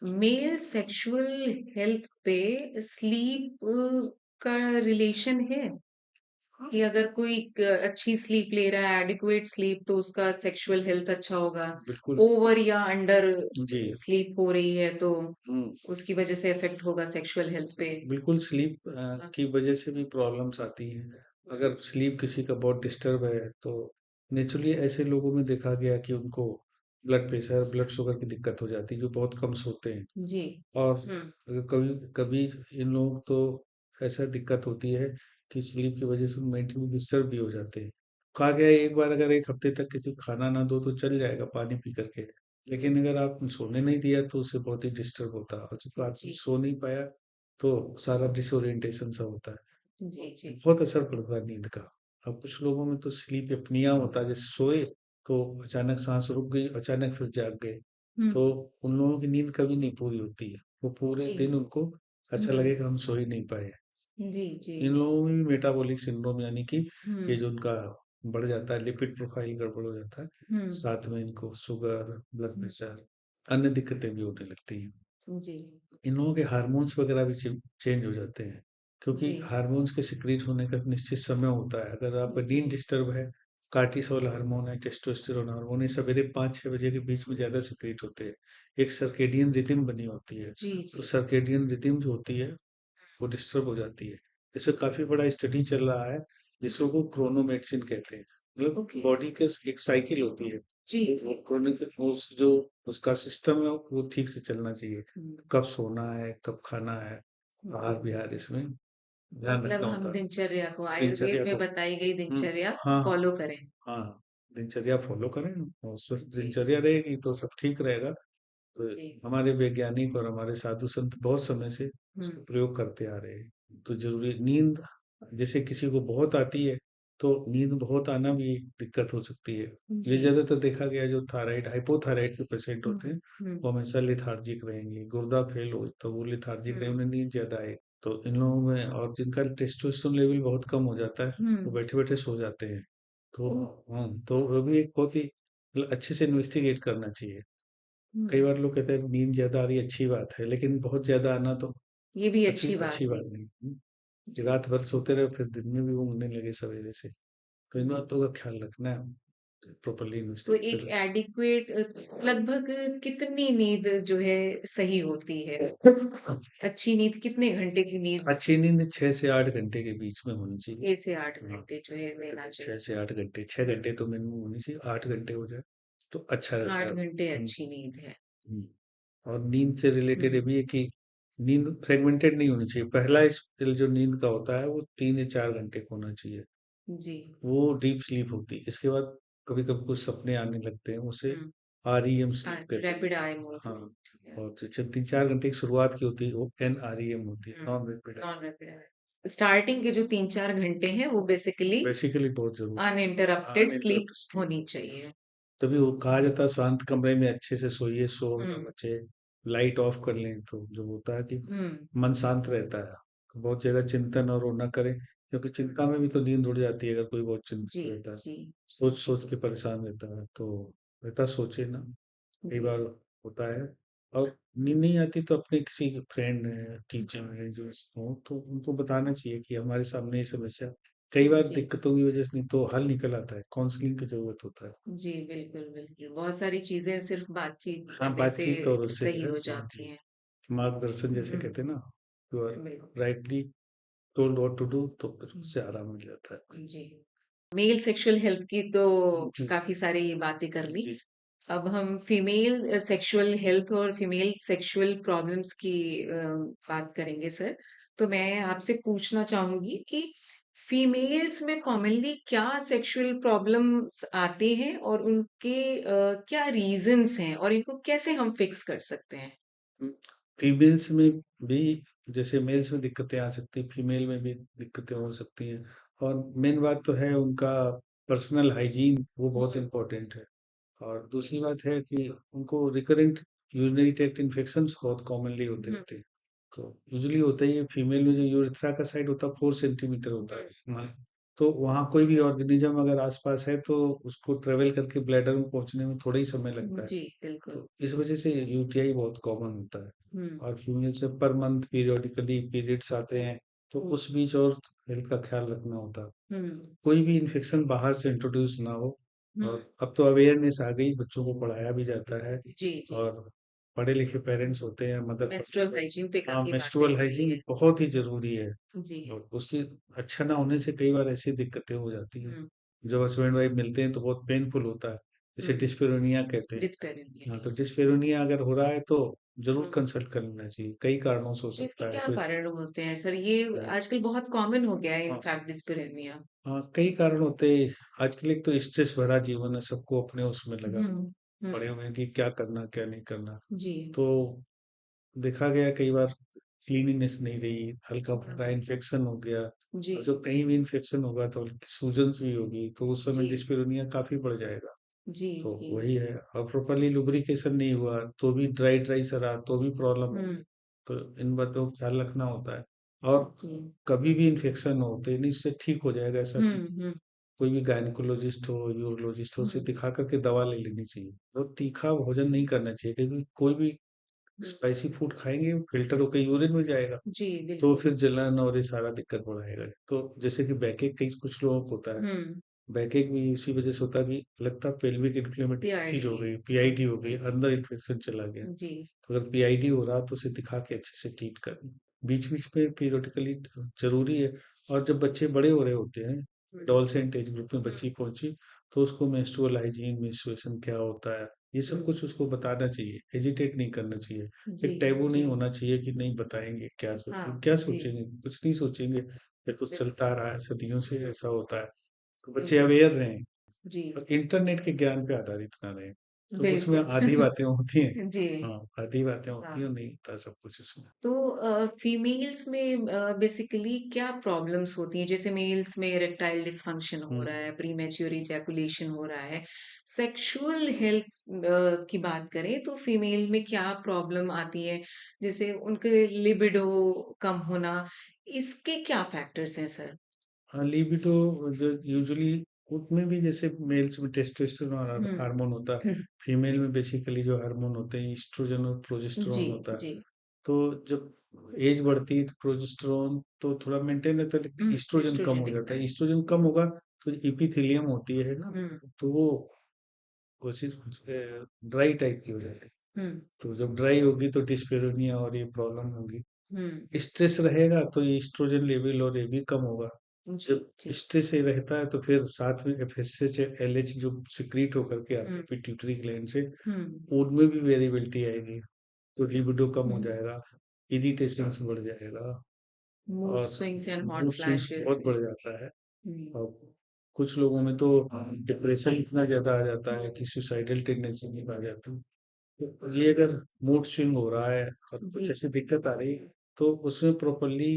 मेल सेक्सुअल हेल्थ पे स्लीप का रिलेशन है? कि अगर कोई अच्छी स्लीप ले रहा है, एडिक्वेट स्लीप तो उसका सेक्सुअल हेल्थ अच्छा होगा। बिल्कुल, ओवर या अंडर जी। स्लीप हो रही है तो हुँ। उसकी वजह से इफेक्ट होगा सेक्सुअल हेल्थ पे। बिल्कुल स्लीप हाँ, की वजह से भी प्रॉब्लम्स आती हैं। अगर स्लीप किसी का बहुत डिस्टर्ब है तो नेचुरली ऐसे लोगों में देखा गया कि उनको ब्लड प्रेशर, ब्लड शुगर की दिक्कत हो जाती है जो बहुत कम सोते हैं। जी। और हुँ, अगर कभी कभी इन लोग तो ऐसा दिक्कत होती है कि स्लीप की वजह से मेंटली डिस्टर्ब भी हो जाते हैं। कहा गया है एक बार अगर 1 हफ्ते तक किसी को खाना ना दो तो चल जाएगा पानी पी करके, लेकिन अगर आपने सोने नहीं दिया तो उससे बहुत ही डिस्टर्ब होता है, और जब आदमी जी, सो नहीं पाया तो सारा डिसोरिएंटेशन सा होता है। जी, जी। बहुत असर पड़ता है नींद का। अब कुछ लोगों में तो स्लीप एपनिया होता है, जैसे सोए तो अचानक सांस रुक गई, अचानक फिर जाग गए, हुँ, तो उन लोगों की नींद कभी नहीं पूरी होती है। वो पूरे जी। दिन उनको ऐसा हुँ, लगेगा हम सो ही नहीं पाए। जी, जी। इन लोगों में भी मेटाबॉलिक सिंड्रोम, यानी कि ये हुँ, जो उनका बढ़ जाता है, लिपिड प्रोफाइल गड़बड़ हो जाता है, हुँ, साथ में इनको शुगर, ब्लड प्रेशर, अन्य दिक्कतें भी होने लगती हैं। जी, इन लोगों के हार्मोन्स वगैरह भी चेंज हो जाते हैं, क्योंकि जी, हार्मोन्स के सिक्रीट होने का निश्चित समय होता है। अगर आपका नींद जी, डिस्टर्ब है, कार्टिसोल हार्मोन है, टेस्टोस्टेरोन हार्मोन, ये सवेरे 5-6 बजे के बीच में ज्यादा सिक्रीट होते हैं। एक सर्केडियन रिदम बनी होती है, जी, तो जी। सर्केडियन रिदम जो होती है वो डिस्टर्ब हो जाती है। इसमें काफी बड़ा स्टडी चल रहा है, जिसको क्रोनोमेडिसिन कहते हैं। मतलब ओके। बॉडी के एक साइकिल होती है, जी, वो जी। क्रोनिक उस जो उसका सिस्टम है वो ठीक से चलना चाहिए। हुँ, कब सोना है, कब खाना है, जी। आहार विहार इसमें ध्यान मतलब रखना हम होता है। दिनचर्या को आयुर्वेद दिनचर्या में को बताई गई हुँ, दिनचर्या हाँ, फ़ॉलो करें। हाँ, दिनचर्या फॉलो करें और स्वस्थ जी, दिनचर्या रहेगी तो सब ठीक रहेगा। तो जी। हमारे वैज्ञानिक और हमारे साधु संत बहुत समय से हुँ, उसको प्रयोग करते आ रहे हैं। तो ज़रूरी नींद, जैसे किसी को बहुत आती है, तो नींद बहुत आना भी एक दिक्कत हो सकती है। ये जी। ज़्यादातर देखा गया है, जो थायराइड, हाइपोथायराइड के पेशेंट हुँ, होते हैं, हुँ, वो हमेशा लेथार्जिक रहेंगे। गुर्दा फेल हो तो वो लेथार्जिक रहे, हुँ, उन्हें नींद ज़्यादा आए। तो इन लोगों में, और जिनका टेस्टोस्टेरोन लेवल बहुत कम हो जाता है, हुँ, वो बैठे-बैठे सो जाते हैं। तो ओह! तो वो भी एक बहुत ही मतलब अच्छे से इन्वेस्टिगेट करना चाहिए। कई हुँ, बार लोग कहते हैं नींद ज़्यादा आ रही है, अच्छी बात है, लेकिन बहुत ज़्यादा आना तो ये भी अच्छी अच्छी बात अच्छी बात नहीं। नहीं। कि जी। रात भर सोते रहे फिर दिन में भी ऊँघने लगे सवेरे से। तो इन हुँ, बातों का ख्याल रखना है, प्रॉपर्ली तो इन्वेस्टिगेट एक कर। एडिक्वेट लगभग कितनी नींद जो है सही होती है? अच्छी नींद कितने घंटे की नींद अच्छी नींद 6 से 8 घंटे के बीच में होनी चाहिए। 6 से 8 हाँ, घंटे जो है लेना 6 चाहिए। से 8 घंटे, 6 घंटे तो मिनिमम होनी चाहिए, 8 घंटे हो जाए तो अच्छा रहता 8 है। घंटे अच्छी नींद है। हुँ। और नींद से रिलेटेड ये हुँ, भी है कि नींद फ्रेगमेंटेड नहीं होनी चाहिए। पहला स्पेल जो नींद का होता है वो 3 या 4 घंटे का होना चाहिए। जी। वो डीप स्लीप होती है। इसके बाद कभी-कभी कुछ सपने आने लगते हैं, उसे हुँ, आरईएम स्लीप कहते हैं। रैपिड आई हाँ, मूवमेंट। और जो 3-4 घंटे की शुरुआत की होती है वो एनआरईएम होती है, हुँ, non rapid eye. Non rapid eye. Starting के जो 3-4 घंटे हैं वो बेसिकली बेसिकली बहुत ज़रूरी है। Uninterrupted sleep uninterrupted sleep. होनी चाहिए। तभी वो कहा जाता है शांत कमरे में अच्छे से सोइए, शोर ना हुँ, मचे, लाइट ऑफ कर लें तो जो होता है कि हुँ, मन शांत रहता है। बहुत ज़्यादा चिंतन और वो ना करें, क्योंकि चिंता में भी तो नींद उड़ जाती है अगर कोई बहुत जी, चिंतित रहता है। जी। सोच-सोच के परेशान रहता है, तो बेहतर सोचे ना, कई जी। बार होता है। और नींद नहीं आती तो अपने किसी फ्रेंड है, टीचर है जो हो, तो उनको बताना चाहिए कि हमारे सामने ये समस्या, कई बार जी, दिक्कतों की वजह से नहीं तो हल निकल आता है, काउंसलिंग की ज़रूरत होता है। जी, बिल्कुल, बिल्कुल। बहुत सारी चीज़ें सिर्फ़ बातचीत हाँ, करने से बातचीत और उससे सही जो है, हो हाँ जाती जी, हैं। मार्गदर्शन जैसे हुँ, कहते हैं ना, यू आर बिल्कुल। Rightly told what to do, तो फिर उससे आराम मिल जाता है। जी। मेल सेक्सुअल हेल्थ की तो जी, काफ़ी सारी बातें कर ली। जी, अब हम फीमेल सेक्सुअल हेल्थ और फीमेल सेक्सुअल प्रॉब्लम्स की बात करेंगे सर। तो मैं आपसे पूछना चाहूँगी कि फीमेल्स में कॉमनली क्या सेक्सुअल प्रॉब्लम्स आते हैं और उनके क्या रीज़न्स हैं और इनको कैसे हम फिक्स कर सकते हैं? फीमेल्स में भी जैसे मेल्स में दिक्कतें आ सकती हैं, फीमेल में भी दिक्कतें हो सकती हैं। और मेन बात तो है उनका पर्सनल हाइजीन, वो बहुत हुँ, इम्पोर्टेंट है। और दूसरी बात है कि उनको रिकरेंट यूरिनरी ट्रैक्ट इन्फेक्शंस बहुत कॉमनली होते हुँ, रहते हैं। तो यूजुअली होता ही है, फीमेल में जो यूरेथ्रा का साइड होता है 4 सेंटीमीटर होता हुँ। है। हाँ, तो वहाँ कोई भी ऑर्गेनिज्म अगर आसपास है तो उसको ट्रेवल करके ब्लैडर में पहुँचने में थोड़ा ही समय लगता है। जी, बिल्कुल। तो इस वजह से यूटीआई बहुत कॉमन होता है। हुँ, और फीमेल से पर मंथ पीरियोडिकली पीरियड्स आते हैं, तो उस बीच और हेल्थ का ख्याल रखना होता है। हुँ, कोई भी इन्फेक्शन बाहर से इंट्रोड्यूस ना हो। हुँ। और अब तो अवेयरनेस आ गई, बच्चों को पढ़ाया भी जाता है। जी, जी। और पढ़े लिखे पेरेंट्स होते हैं, मदर। मेंस्ट्रुअल हाइजीन पे हाँ, काफ़ी बातें मेंस्ट्रुअल हो रही हाइजीन हैं। बहुत ही जरूरी है। जी। और उसकी अच्छा ना होने से कई बार ऐसी दिक्कतें हो जाती हैं, हुँ, जब हस्बैंड वाइफ मिलते हैं तो बहुत पेनफुल होता है, जिसे हुँ। डिस्पेरोनिया कहते हैं। डिस्पेरिन हाँ, तो यस। हुँ, डिस्पेरोनिया अगर हो रहा है तो ज़रूर हुँ। कंसल्ट कर लेना चाहिए। कई कारणों से हो तो इसके सकता है क्या कोई कारण होते हैं सर? ये हाँ, आजकल बहुत कॉमन हो गया है हाँ, इनफैक्ट डिस्पेरेनिया। हाँ, कई कारण होते हैं। आजकल एक तो स्ट्रेस भरा जीवन है, सबको अपने उसमें लगा हुँ, पड़े हुँ। हुए हैं कि क्या करना, क्या नहीं करना। जी, तो देखा गया कई बार क्लीनिनेस नहीं रही, हल्का-फुल्का इन्फेक्शन हो गया जी, और जब कहीं भी इन्फेक्शन होगा तो सूजन्स भी होगी, तो उस समय जी, डिस्पेरोनिया काफ़ी बढ़ जाएगा। जी, तो जी। वही है और प्रॉपर्ली लुब्रिकेशन नहीं हुआ, तो भी ड्राई सा रहा, तो भी प्रॉब्लम है। हुँ, तो इन बातों का ख्याल रखना होता है और जी। कभी भी इन्फेक्शन हो तो नहीं उससे ठीक हो जाएगा ऐसा हुँ, नहीं। हुँ, कोई भी गायनेकोलॉजिस्ट हो, यूरोलॉजिस्ट हो, उसे हुँ, दिखा कर के दवा ले लेनी चाहिए। बहुत तीखा भोजन नहीं करना चाहिए क्योंकि कोई भी हुँ। स्पाइसी फूड खाएँगे, फ़िल्टर होके यूरिन में जाएगा, जी, तो बिल्कुल। फिर जलन और ये सारा दिक्कत बढ़ाएगा। तो जैसे कि बैकएक कई कुछ लोगों को होता है, हुँ, बैकएक भी इसी वजह से होता है कि लगता है पेल्विक इन्फ्लेमेटरी डिसीज़ हो पीआरडी। गई, हुँ, पीआईडी हो गई, अंदर इन्फेक्शन चला गया। जी। तो अगर पीआईडी हो रहा है तो उसे दिखा के अच्छे से ट्रीट करें। बीच-बीच में पीरियोडिकली ज़रूरी है और जब बच्चे बड़े हो रहे होते हैं, एडोलसेंट एज ग्रुप में हुँ, बच्ची पहुँची, तो उसको मेंस्ट्रुअल हाइजीन, मेंस्ट्रुएशन क्या होता है, ये सब हुँ, कुछ उसको बताना चाहिए, हेजिटेट नहीं करना चाहिए। जी, एक टैबू नहीं जी। होना चाहिए कि नहीं बताएँगे, क्या सोचेंगे हाँ, क्या जी, सोचेंगे? कुछ नहीं सोचेंगे, ये तो बिल्कुल। चलता आ रहा है, सदियों से ऐसा होता है। तो बच्चे हुँ, अवेयर रहें जी, और जी। इंटरनेट के ज्ञान पे आधारित ना रहें। तो उसमें बिल्कुल। आधी बातें होती हैं जी, हाँ, आधी बातें होती हैं हाँ। और नहीं होता सब कुछ उसमें। तो फीमेल्स में बेसिकली क्या प्रॉब्लम्स होती हैं? जैसे मेल्स में इरेक्टाइल डिसफंक्शन हो हुँ। रहा है, प्रीमैच्योर इजैकुलेशन हो रहा है। सेक्सुअल हेल्थ की बात करें तो फीमेल में क्या प्रॉब्लम आती है? जैसे उनके लिबिडो कम होना, इसके क्या फैक्टर्स हैं सर? हाँ, लिबिडो जो यूजुअली उसमें भी जैसे मेल्स में टेस्टोस्टेरोन हुँ, हार्मोन होता है, फीमेल में बेसिकली जो हार्मोन होते हैं ईस्ट्रोजन और जी, प्रोजेस्टेरोन होता है। जी। तो जब एज बढ़ती है तो प्रोजेस्टेरोन तो थोड़ा मेंटेन रहता है लेकिन हुँ, ईस्ट्रोजन कम एस्ट्रोजन हो दिखता जाता है। है। ईस्ट्रोजन जी। कम होगा तो एपिथेलियम होती है ना, हुँ, तो वो सिर्फ ड्राई टाइप की हो जाती है। हुँ, तो जब ड्राई होगी तो डिस्पेरोनिया और ये प्रॉब्लम होगी। हुँ। स्ट्रेस रहेगा तो ये एस्ट्रोजन लेवल और ये भी कम होगा। जी, जब जी। स्ट्रेस ही रहता है तो फिर साथ में एफएसएच, एलएच जो सीक्रेट होकर के आते हुँ, हैं पिट्यूटरी ग्लैंड से, हुँ, उनमें भी वेरिएबिलिटी आएगी। तो लिबिडो कम हो हुँ। जाएगा, इरिटेशंस बढ़ जाएगा मूड और swings and hot mood swings flashes. बहुत बढ़ जाता है। हुँ, और कुछ लोगों में तो डिप्रेशन इतना ज़्यादा आ जाता है कि सुसाइडल टेंडेंसी भी आ जाती है। तो ये अगर मूड स्विंग हो रहा है और कुछ जी, ऐसी दिक्कत आ रही है तो उसमें प्रॉपरली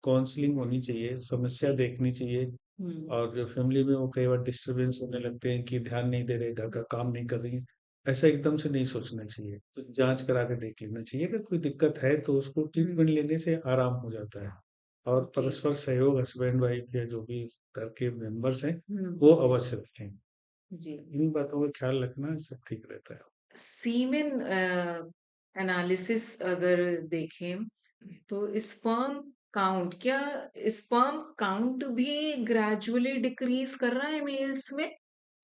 काउंसलिंग होनी चाहिए, समस्या जी। देखनी चाहिए हुँ, और जो फैमिली में वो कई बार डिस्टरबेंस होने लगते हैं कि ध्यान नहीं दे रहे, घर का काम नहीं कर रही है, ऐसा एकदम से नहीं सोचना चाहिए। तो जांच करा के देख लेना चाहिए, अगर कोई दिक्कत है तो उसको हुँ, ट्रीटमेंट लेने से आराम हो जाता है और जी। परस्पर सहयोग हस्बैंड वाइफ या जो भी घर के मेंबर्स हैं हुँ, वो अवश्य रखें। जी। इन बातों का ख्याल रखना सब ठीक रहता है। सीमेन एनालिसिस अगर देखें तो स्पर्म काउंट क्या स्पर्म काउंट भी ग्रेजुअली डिक्रीज कर रहा है मेल्स में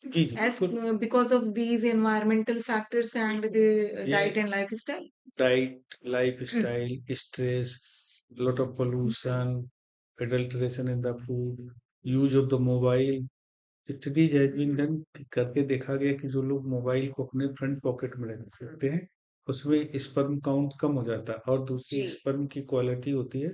जी, जी, एज बिल्कुल। Because of these environmental factors and the diet ये and lifestyle? Diet, lifestyle, stress, lot of pollution, adulteration in the food, use of the mobile, studies has been done करके देखा गया कि जो लोग मोबाइल को अपने फ्रंट पॉकेट में रखते हैं उसमें स्पर्म काउंट कम हो जाता है और दूसरी जी। स्पर्म की क्वालिटी होती है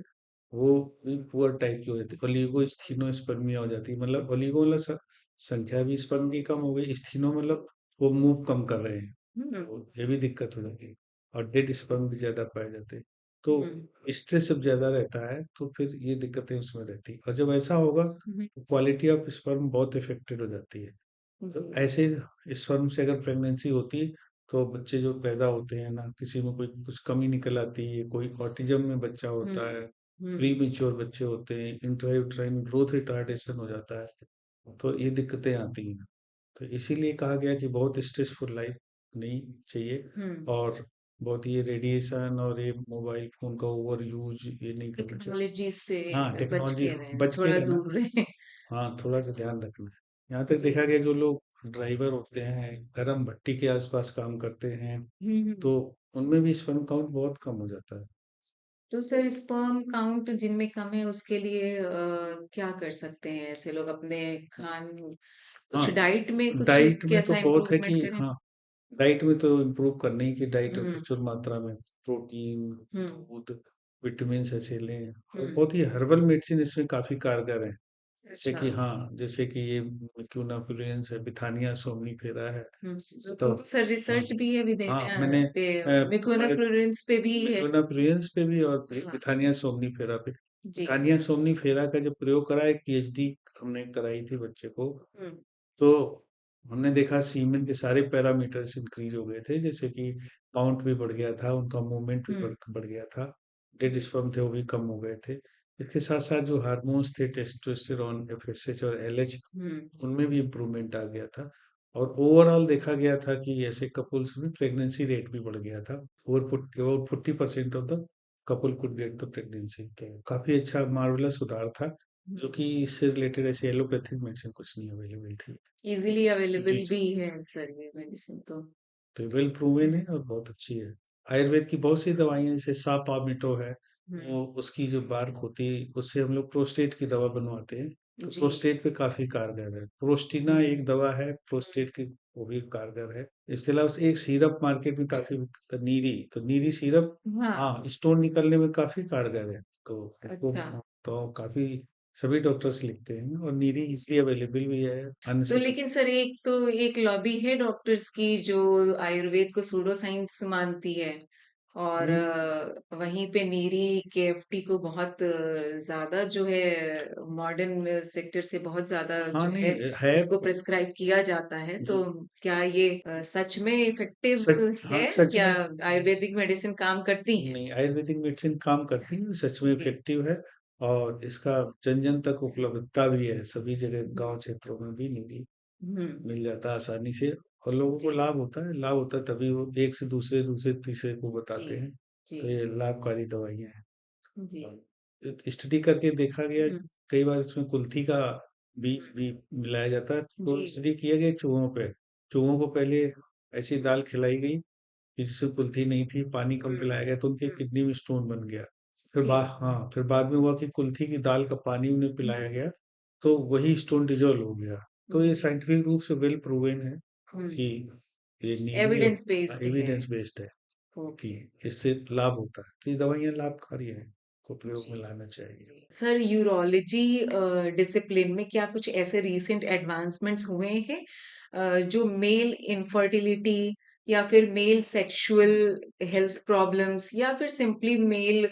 वो भी पुअर टाइप की हो जाती है ओलिगो स्थिनो स्पर्मिया हो जाती है मतलब ओलिगो मतलब संख्या भी स्पर्म की कम हो गई स्थिनो मतलब वो मूव कम कर रहे हैं हुँ, तो ये भी दिक्कत हो जाती है और डेड स्पर्म भी ज्यादा पाए जाते हैं तो हुँ, स्ट्रेस जब ज्यादा रहता है तो फिर ये दिक्कतें उसमें रहती है और जब ऐसा होगा हुँ, तो क्वालिटी ऑफ स्पर्म बहुत इफेक्टेड हो जाती है तो जी। ऐसे स्पर्म से अगर प्रेगनेंसी होती है तो बच्चे जो पैदा होते हैं ना किसी में कोई कुछ कमी निकल आती है कोई ऑटिज्म में बच्चा हुँ, होता है प्री हुँ, मेच्योर बच्चे होते हैं इंट्रायूट्राइन ग्रोथ रिटार्डेशन हो जाता है तो ये दिक्कतें आती हैं तो इसीलिए कहा गया कि बहुत स्ट्रेसफुल लाइफ नहीं चाहिए हुँ। और बहुत ये रेडिएशन और ये मोबाइल फोन का ओवर यूज ये नहीं करना चाहिए टेक्नोलॉजी से हाँ बच टेक्नोलॉजी के रहें, बच के थोड़ा रहना दूर रहें। हाँ, थोड़ा-सा ध्यान रखना है। यहाँ तक जी। देखा गया जो लोग ड्राइवर होते हैं, गरम भट्टी के आस-पास काम करते हैं, हुँ, हुँ। तो उनमें भी स्पर्म काउंट बहुत कम हो जाता है। तो सर स्पर्म काउंट जिनमें कम है उसके लिए क्या कर सकते हैं ऐसे लोग अपने खान कुछ हाँ, डाइट में कुछ डाइट में तो कैसा बहुत है इम्प्रूवमेंट कि करें? हाँ, डाइट में तो इम्प्रूव करना ही कि डाइट में हुँ, प्रचुर मात्रा में प्रोटीन, हुँ, दूध, विटामिन्स ऐसे लें और हुँ। बहुत ही हर्बल मेडिसिन इसमें काफ़ी कारगर है। जैसे अच्छा। कि हाँ, जैसे कि ये क्यूनाफ्लुएंस है, बिथानिया सोमनीफेरा है। हुँ, तो वो तो सर हाँ, रिसर्च भी है हाँ, मैंने पे पढ़े थे म्यूकोनाफ्लोरेंस पे भी है। क्यूनाफ्लुएंस पे भी और हाँ, बिथानिया सोमनीफेरा पे। जी। बिथानिया सोमनीफेरा का जब प्रयोग करा एक पीएचडी हमने कराई थी बच्चे को, हुँ, तो हमने देखा सीमेन के सारे पैरामीटर्स इंक्रीज हो गए थे, जैसे कि काउंट भी बढ़ गया था, उनका मूवमेंट भी हुँ, बढ़ गया था, डेड जी। स्पर्म थे वो भी कम हो गए थे। इसके साथ साथ जो हार्मोन्स थे टेस्टोस्टेरोन, एफएसएच और एलएच, हुँ, उनमें भी इम्प्रूवमेंट आ गया था। और ओवरऑल देखा गया था कि ऐसे कपल्स में प्रेगनेंसी रेट भी बढ़ गया था। Over 40% of the couple could get the pregnancy. तो काफी अच्छा मार्वलस सुधार था, हुँ। जो कि इससे रिलेटेड ऐसे एलोपैथिक मेडिसिन कुछ नहीं अवेलेबल थी। ईज़िली जी, अवेलेबल जी। भी है सर ये मेडिसिन तो। तो वेल प्रूवन है हुँ, और बहुत अच्छी है। आयुर्वेद की बहुत सी दवाइयाँ जैसे सापामिटो है, हुँ, वो उसकी जो बार्क होती है उससे हम लोग प्रोस्टेट की दवा बनवाते हैं, तो जी। प्रोस्टेट पे काफ़ी कारगर है। प्रोस्टिना हुँ, एक दवा है प्रोस्टेट की, वो भी कारगर है। इसके अलावा एक सिरप मार्केट में काफ़ी बिकता है नीरी, तो नीरी सिरप हाँ, हाँ, स्टोन निकलने में काफ़ी कारगर है। तो उसको अच्छा। तो काफ़ी सभी डॉक्टर्स लिखते हैं और नीरी इज़िली अवेलेबल भी है तो लेकिन सर एक लॉबी है डॉक्टर्स की जो आयुर्वेद को सूडो साइंस मानती है और हुँ, वहीं पे नीरी केएफटी को बहुत ज़्यादा जो है मॉडर्न सेक्टर से बहुत ज़्यादा हाँ, जो है नहीं है इसको प्रिस्क्राइब किया जाता है। तो जी, क्या ये सच में इफ़ेक्टिव सच हाँ, है सच या में आयुर्वेदिक मेडिसिन काम करती हैं? नहीं, आयुर्वेदिक मेडिसिन काम करती है, सच में जी। इफ़ेक्टिव है और इसका जन-जन तक उपलब्धता भी है, सभी जगह हुँ, गाँव क्षेत्रों में भी मिली हुँ, मिल जाता है आसानी से और लोगों को जी, लाभ होता है तभी वो एक से दूसरे, दूसरे तीसरे को जी, बताते हैं, जी, तो ये लाभकारी दवाइयाँ हैं। जी। स्टडी करके देखा गया हुँ, कई बार इसमें कुल्थी का बीज भी मिलाया जाता है, तो जी, स्टडी किया गया चूहों पे। चूहों को पहले ऐसी दाल खिलाई गई कि जिससे कुल्थी नहीं थी, पानी कम हुँ, पिलाया गया तो उनकी हुँ, किडनी में स्टोन बन गया। ओके। फिर बाद में हुआ कि कुल्थी की दाल का पानी उन्हें पिलाया गया, तो वही स्टोन डिज़ॉल्व हो गया। तो ये जी, साइंटिफिक रूप से वेल प्रूवन है हुँ, कि ये नीरी एविडेंस बेस्ड है। एविडेंस बेस्ड है कि ओके, इससे लाभ होता है। तो ये दवाइयाँ लाभकारी हैं, को प्रयोग में जी, लाना चाहिए। जी। सर यूरोलॉजी डिसिप्लिन में क्या कुछ ऐसे रीसेंट एडवांसमेंट्स हुए हैं जो मेल इनफर्टिलिटी या फिर मेल सेक्सुअल हेल्थ प्रॉब्लम्स या फिर simply male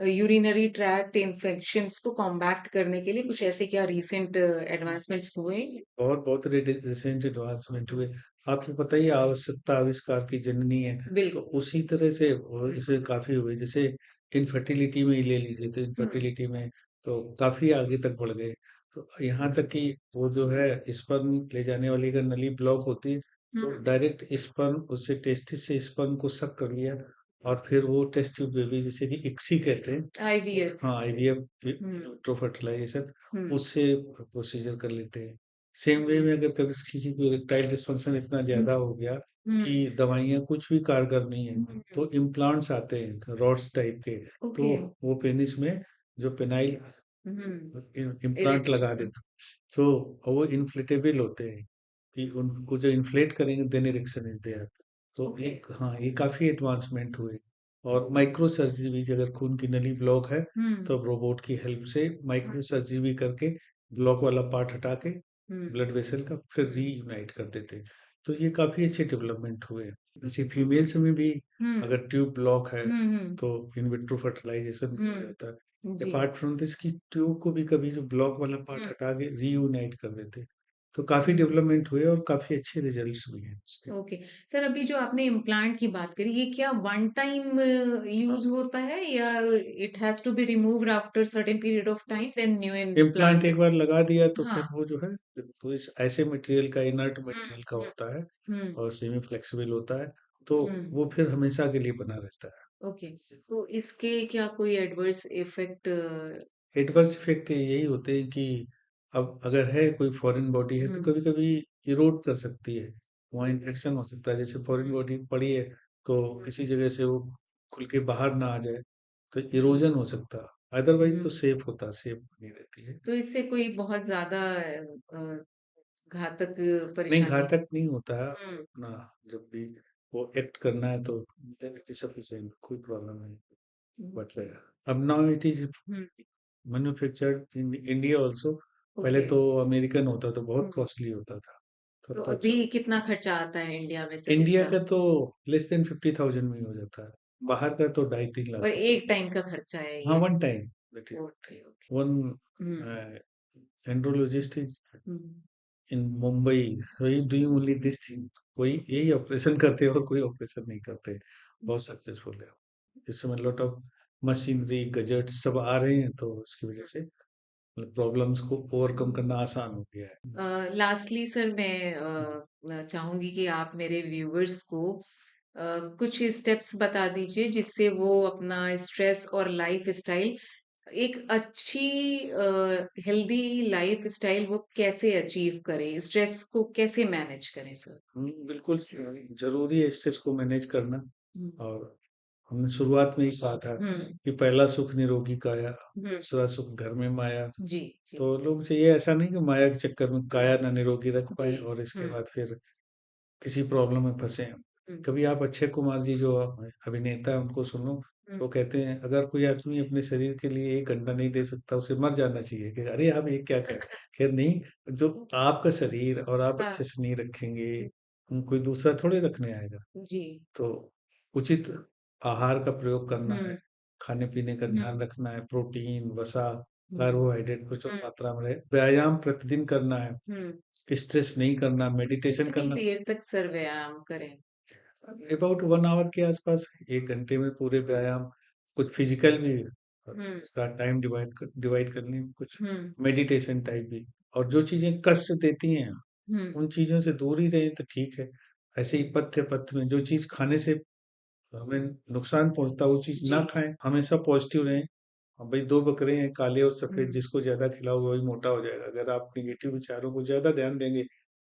urinary tract infections को कॉम्बैक्ट करने के लिए कुछ ऐसे क्या रीसेंट एडवांसमेंट्स हुए हैं? और बहुत रिसेंट एडवांसमेंट हुए। आपको पता ही है, आवश्यकता आविष्कार की जननी है, तो बिल्कुल। उसी तरह से इसमें काफ़ी हुए। जैसे इनफर्टिलिटी में ही ले लीजिए, तो हुँ, इनफर्टिलिटी में तो काफ़ी आगे तक बढ़ गए। तो यहाँ तक कि वो जो है स्पर्म ले जाने वाली अगर नली ब्लॉक होती है, हुँ, तो डायरेक्ट स्पर्म उससे टेस्टिस से स्पर्म को सक कर लिया और फिर वो टेस्ट ट्यूब बेबी जिसे कि इक्सी कहते हैं, उस आईवीएफ हाँ, से। आईवीएफ हुँ, विट्रो फर्टिलाइजेशन हुँ, उससे प्रोसीजर कर लेते हैं। सेम वे हुँ, में अगर कभी किसी को इरेक्टाइल डिस्फंक्शन इतना ज़्यादा हो गया हुँ, कि दवाइयाँ कुछ भी कारगर नहीं है, हुँ, तो इम्प्लांट्स आते हैं रॉड्स टाइप के, तो ओके। वो पेनिस में जो पेनाइल हुँ, इम्प्लांट लगा इरेक्शन। देते, तो वो इन्फ्लेटेबल होते हैं कि उनको जो इन्फ्लेट करेंगे देन इरेक्शन इज देयर। तो ओके। एक हाँ, ये काफ़ी एडवांसमेंट हुए। और माइक्रो सर्जरी भी, अगर खून की नली ब्लॉक है हुँ, तो अब रोबोट की हेल्प से माइक्रो सर्जरी भी करके ब्लॉक वाला पार्ट हटा के हुँ, ब्लड वेसल का फिर रीयूनाइट कर देते हैं। तो ये काफ़ी अच्छे डेवलपमेंट हुए हैं। जैसे फीमेल्स में भी हुँ, अगर ट्यूब ब्लॉक है हुँ, हुँ, तो इन विट्रो फर्टिलाइजेशन भी हो हुँ, जाता है। जी। अपार्ट फ्रॉम दिस की ट्यूब को भी कभी जो ब्लॉक वाला पार्ट हुँ, हटा के रीयूनाइट कर देते हैं। तो काफ़ी हुँ, डेवलपमेंट हुए और काफ़ी अच्छे रिजल्ट्स भी हैं उसके। ओके। सर अभी जो आपने इम्प्लांट की बात करी, ये क्या वन टाइम यूज़ होता है या it has to be removed after certain period of time then new implant implant? एक बार लगा दिया तो हाँ। फिर वो जो है, तो इस ऐसे मटेरियल का, इनर्ट हुँ, मटेरियल का हुँ, होता है हुँ, और सेमी फ्लेक्सिबल होता है, तो हुँ, वो फिर हमेशा के लिए बना रहता है। ओके। तो इसके क्या कोई एडवर्स इफ़ेक्ट एडवर्स इफेक्ट यही होते हैं कि अब अगर है कोई फॉरेन बॉडी है तो हुँ, कभी-कभी इरोड कर सकती है। वहाँ इन्फेक्शन हो सकता है। जैसे फॉरेन हुँ, बॉडी पड़ी है तो किसी जगह से वो खुल के बाहर ना आ जाए, तो जी, इरोजन हो सकता है। अदरवाइज़ तो हुँ। सेफ होता है, सेफ बनी रहती है। तो इससे कोई बहुत ज़्यादा घातक नहीं, परेशानी घातक नहीं होता है हुँ, अपना, जब भी वो एक्ट करना है तो देन इट इज सफिशिएंट, कोई प्रॉब्लम नहीं। But okay. अब now it is hmm, manufactured in India also. पहले ओके। तो अमेरिकन होता तो बहुत हुँ, कॉस्टली होता था, तो तब तो अभी अच्छा। कितना खर्चा आता है इंडिया में सर इंडिया इसका? का तो लेस देन 50,000 में ही हो जाता है, बाहर का तो 2.5-3 लाख और होता एक टाइम का खर्चा है है। हाँ, ये? One time that is okay, okay. One hmm, andrologist is hmm. In Mumbai, so he doing only this thing. कोई यही ऑपरेशन करते हैं और कोई ऑपरेशन नहीं करते, बहुत सक्सेसफुल है। इस समय लॉट ऑफ मशीनरी गजेट सब आ रहे हैं, तो उसकी वजह से मतलब प्रॉब्लम्स को ओवरकम करना आसान हो गया है। लास्टली सर मैं चाहूंगी कि आप मेरे व्यूअर्स को कुछ स्टेप्स बता दीजिए जिससे वो अपना स्ट्रेस और लाइफ स्टाइल एक अच्छी हेल्दी लाइफ स्टाइल वो कैसे अचीव करें, स्ट्रेस को कैसे मैनेज करें सर? बिल्कुल जरूरी है स्ट्रेस को मैनेज करना। हम्म, और हमने शुरुआत में ही कहा था हम्म, कि पहला सुख निरोगी काया, हम्म, दूसरा सुख घर में माया। जी, जी, तो लोग चाहिए ऐसा नहीं कि माया के चक्कर में काया ना निरोगी रख जी, पाए और इसके हम्म, बाद फिर किसी प्रॉब्लम में फंसे। हम्म, कभी आप अक्षय कुमार जी जो अभिनेता है उनको सुनो, हम्म, वो कहते हैं अगर कोई आदमी अपने शरीर के लिए 1 घंटा नहीं दे सकता उसे मर जाना चाहिए, कि अरे आप ये क्या करें। खैर नहीं, जो आपका शरीर और आप हाँ, अच्छे से नहीं रखेंगे, कोई दूसरा थोड़े रखने आएगा। जी, तो उचित आहार का प्रयोग करना है, हम्म, खाने पीने का हम्म, ध्यान रखना है, प्रोटीन वसा हम्म, कार्बोहाइड्रेट प्रचुर हम्म, मात्रा में रहे, व्यायाम प्रतिदिन करना है, हम्म। स्ट्रेस नहीं करना, मेडिटेशन कितनी करना। देर तक सर व्यायाम करें? अबाउट 1 आवर के आसपास, 1 घंटे में पूरे हम्म, व्यायाम, कुछ फिजिकल भी, हम्म, उसका टाइम डिवाइड करनी, कुछ हम्म, मेडिटेशन टाइप भी। और जो चीजें कष्ट देती हैं हम्म, उन चीजों से दूर ही रहें तो ठीक है। ऐसे ही पथ्य पथ्य में जो चीज खाने से हमें नुकसान पहुंचता है वो चीज जी, ना खाएं, हमेशा पॉजिटिव रहें। अब भाई दो बकरे हैं, काले और सफेद, हम्म, जिसको ज्यादा खिलाओ वही मोटा हो जाएगा। अगर आप निगेटिव विचारों को ज्यादा ध्यान देंगे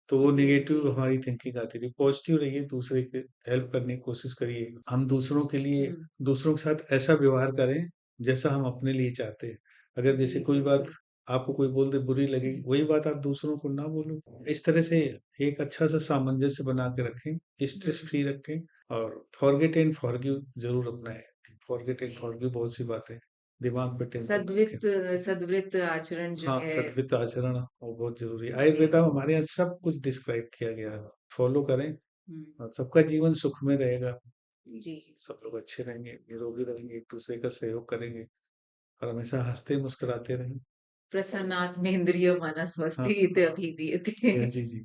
तो वो जी, जी, निगेटिव हमारी थिंकिंग आती रही। पॉजिटिव रहिए, दूसरे के हेल्प करने की कोशिश करिए, हम दूसरों के लिए, हम्म, दूसरों के साथ ऐसा व्यवहार करें जैसा हम अपने लिए चाहते हैं। अगर जी, जैसे कोई बात बिल्कुल, आपको कोई बोल दे बुरी लगेगी, वही बात आप दूसरों को ना बोलो। इस तरह से एक अच्छा सा सामंजस्य बना के रखें, स्ट्रेस हम्म, फ्री रखें। और फॉरगेट एंड फॉरगिव जरूर अपनाएं। Forget and ji. फॉरगिव बहुत सी बातें, दिमाग पे टेंशन ना रखें। सद्वित सद्वृत आचरण जो हाँ, है। सद्वित आचरण वो बहुत जरूरी है। जी, आयुर्वेदा में हमारे यहाँ सब कुछ डिस्क्राइब किया गया है, फॉलो करें हम्म, और सबका जीवन सुख में रहेगा। जी, सब जी। लोग अच्छे रहेंगे, निरोगी रहेंगे, एक दूसरे का सहयोग करेंगे और हमेशा हंसते मुस्कुराते रहेंगे। प्रसन्नात्मेन्द्रिय हाँ मनस्वस्ति इति अभिधीयते। जी जी,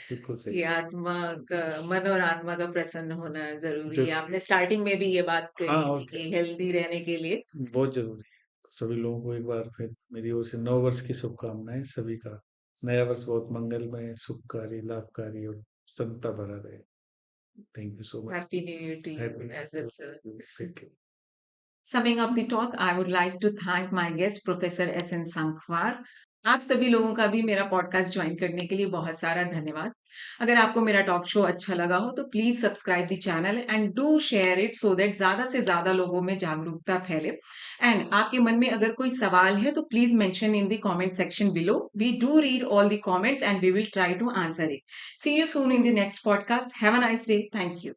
बिल्कुल सही। कि आत्मा का, मन और आत्मा का प्रसन्न होना जरूरी है। जरूर। आपने स्टार्टिंग में भी ये बात हाँ, कही और थी क्या, कि हेल्दी रहने के लिए। बहुत जरूरी है। सभी लोगों को एक बार फिर मेरी ओर से 9 वर्ष की शुभकामनाएं। सभी का नया वर्ष बहुत मंगलमय, सुखकारी, लाभकारी और सत्ता भरा रहे। Thank you so much. Happy new year to you happy, as well sir. Thank you. Summing up the talk, I would like to thank my guest, Professor S.N. Sankhwar. आप सभी लोगों का भी मेरा पॉडकास्ट ज्वाइन करने के लिए बहुत सारा धन्यवाद। अगर आपको मेरा टॉक शो अच्छा लगा हो तो please subscribe the channel and do share it so that ज्यादा से ज्यादा लोगों में जागरूकता फैले। एंड आपके मन में अगर कोई सवाल है तो please mention in the comment section below. We do read all the comments and we will try to answer it. See you soon in the next podcast. Have a nice day. Thank you.